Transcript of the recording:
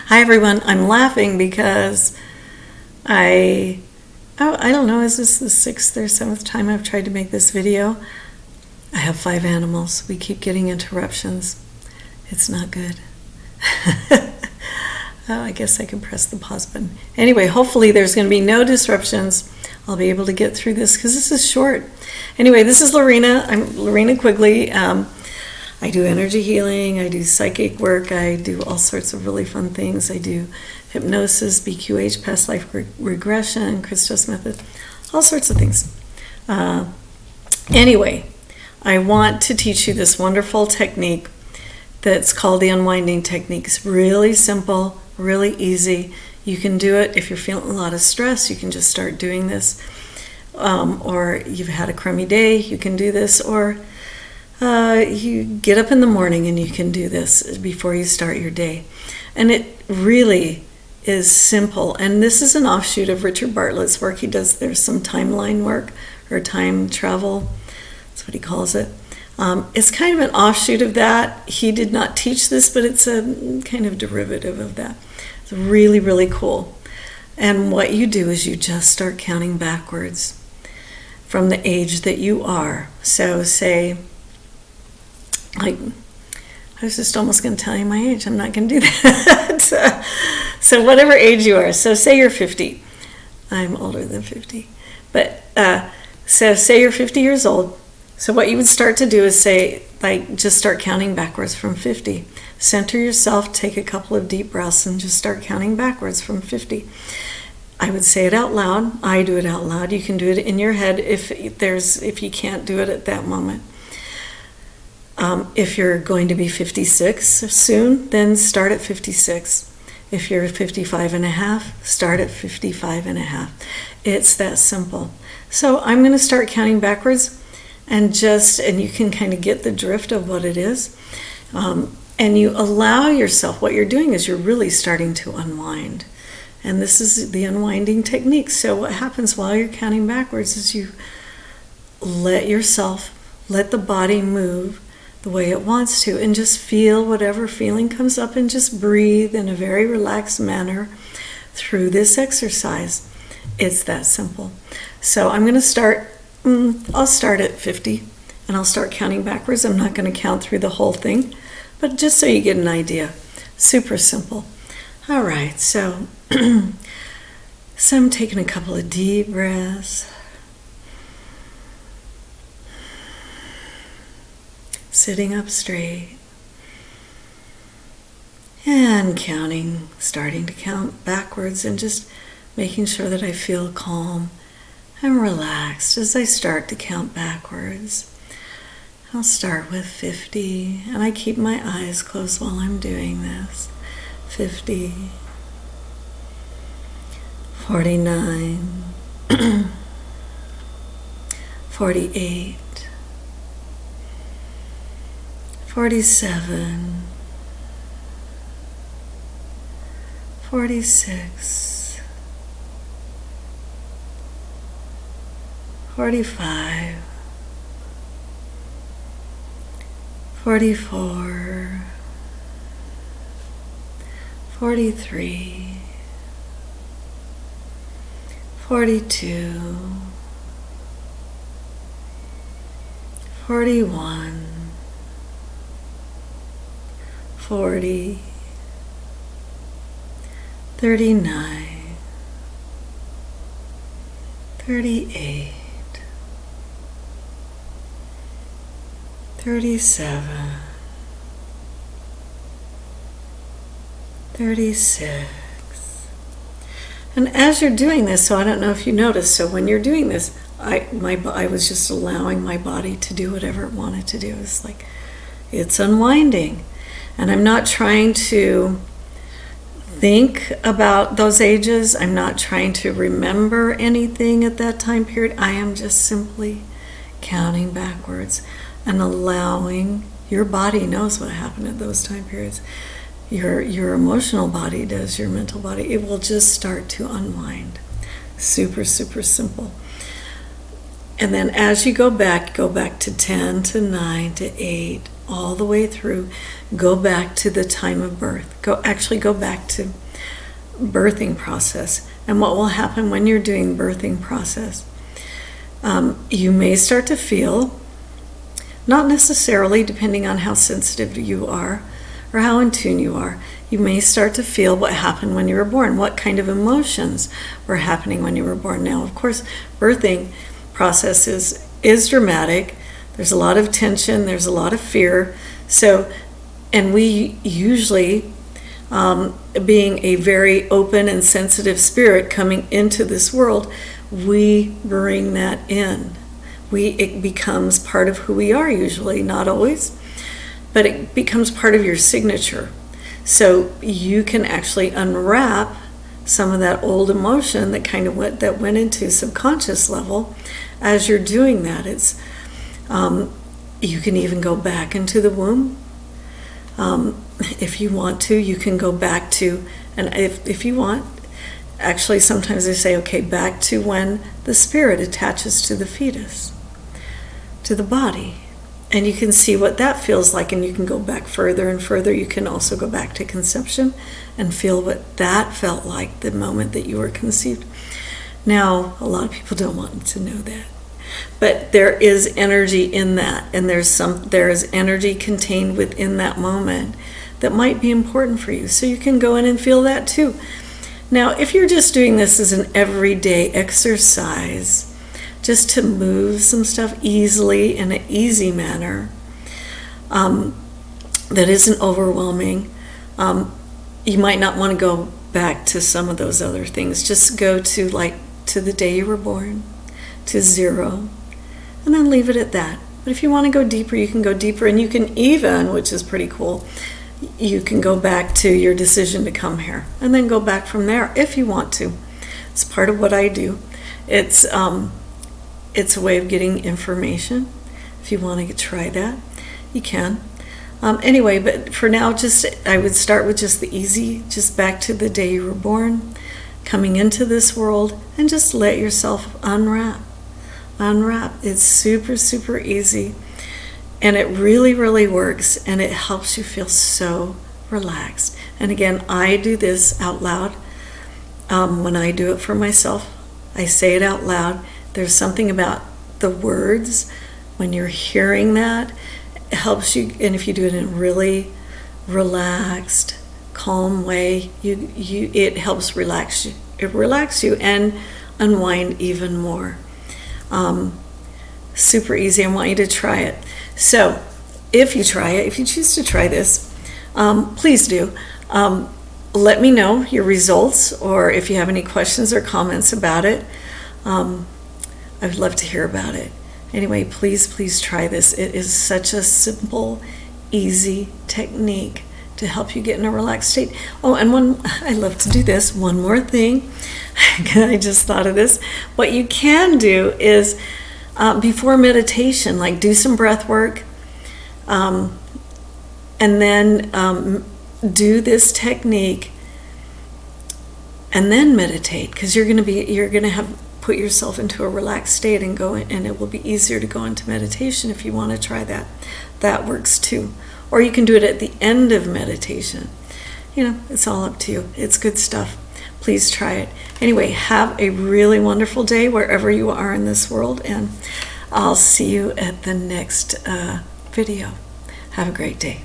Hi everyone, I'm laughing because I don't know, is this the sixth or seventh time I've tried to make this video? I have 5 animals. We keep getting interruptions. It's not good. Oh, I guess I can press the pause button. Anyway, hopefully there's going to be no disruptions. I'll be able to get through this because this is short. Anyway, this is Lorena. I'm Lorena Quigley. I do energy healing, I do psychic work, I do all sorts of really fun things. I do hypnosis, BQH, past life regression, Christos method, all sorts of things. Anyway, I want to teach you this wonderful technique that's called the unwinding technique. It's really simple, really easy. You can do it if you're feeling a lot of stress. You can just start doing this. Or you've had a crummy day, you can do this. Or you get up in the morning and you can do this before you start your day. And it really is simple. And this is an offshoot of Richard Bartlett's work. There's some timeline work or time travel. That's what he calls it. It's kind of an offshoot of that. He did not teach this, but it's a kind of derivative of that. It's really, really cool. And what you do is you just start counting backwards from the age that you are. So say, I was just almost going to tell you my age. I'm not going to do that. So whatever age you are. So say you're 50. I'm older than 50. But so say you're 50 years old. So what you would start to do is say, just start counting backwards from 50. Center yourself, take a couple of deep breaths, and just start counting backwards from 50. I would say it out loud. I do it out loud. You can do it in your head if you can't do it at that moment. If you're going to be 56 soon, then start at 56. If you're 55 and a half, start at 55 and a half. It's that simple. So I'm going to start counting backwards and you can kind of get the drift of what it is. And you allow yourself, what you're doing is you're really starting to unwind. And this is the unwinding technique. So what happens while you're counting backwards is you let the body move the way it wants to, and just feel whatever feeling comes up, and just breathe in a very relaxed manner through this exercise. It's that simple. So I'm going to start, I'll start at 50, and I'll start counting backwards. I'm not going to count through the whole thing, but just so you get an idea. Super simple. All right, so I'm taking a couple of deep breaths. Sitting up straight and counting, starting to count backwards, and just making sure that I feel calm and relaxed as I start to count backwards. I'll start with 50, and I keep my eyes closed while I'm doing this. 50, 49, 48, 47, 46, 45, 44, 43, 42, 41, 40, 39, 38, 37, 36. And as you're doing this, so I don't know if you noticed, so when you're doing this, I was just allowing my body to do whatever it wanted to do. It's like, it's unwinding. And I'm not trying to think about those ages. I'm not trying to remember anything at that time period. I am just simply counting backwards and allowing your body knows what happened at those time periods. Your emotional body does, your mental body. It will just start to unwind. Super, super simple. And then as you go back to 10, to 9, to 8, all the way through, go back to the time of birth. Go back to birthing process. And what will happen when you're doing birthing process? You may start to feel, not necessarily depending on how sensitive you are or how in tune you are, you may start to feel what happened when you were born, what kind of emotions were happening when you were born. Now, of course, birthing process is dramatic. There's a lot of tension, there's a lot of fear. So, and we usually, being a very open and sensitive spirit coming into this world, we bring that in. It becomes part of who we are usually, not always, but it becomes part of your signature. So you can actually unwrap some of that old emotion that went into subconscious level as you're doing that. It's you can even go back into the womb. If you want to, you can go back to, and if you want, actually sometimes they say, okay, back to when the spirit attaches to the fetus, to the body. And you can see what that feels like, and you can go back further and further. You can also go back to conception and feel what that felt like the moment that you were conceived. Now, a lot of people don't want to know that. But there is energy in that, and there is energy contained within that moment that might be important for you. So you can go in and feel that too. Now, if you're just doing this as an everyday exercise, just to move some stuff easily in an easy manner, that isn't overwhelming, you might not want to go back to some of those other things. Just go to the day you were born, to 0, and then leave it at that. But if you want to go deeper, you can go deeper, and you can even, which is pretty cool, you can go back to your decision to come here and then go back from there if you want to. It's part of what I do. It's a way of getting information. If you want to try that, you can. Anyway, but for now, I would start with just the easy, just back to the day you were born, coming into this world, and just let yourself unwrap. It's super, super easy. And it really, really works, and it helps you feel so relaxed. And again, I do this out loud. When I do it for myself, I say it out loud. There's something about the words, when you're hearing that, it helps you. And if you do it in a really relaxed, calm way, it helps relax you. It relaxes you and unwind even more. Super easy. I want you to try it. So if you choose to try this, please do. Let me know your results, or if you have any questions or comments about it. I would love to hear about it. Anyway, please try this. It is such a simple, easy technique to help you get in a relaxed state. Oh, and I love to do this. One more thing. I just thought of this. What you can do is, before meditation, do some breath work, and then do this technique, and then meditate, because you're going to have put yourself into a relaxed state and it will be easier to go into meditation if you want to try that. That works too. Or you can do it at the end of meditation. It's all up to you. It's good stuff. Please try it. Anyway, have a really wonderful day wherever you are in this world, and I'll see you at the next video. Have a great day.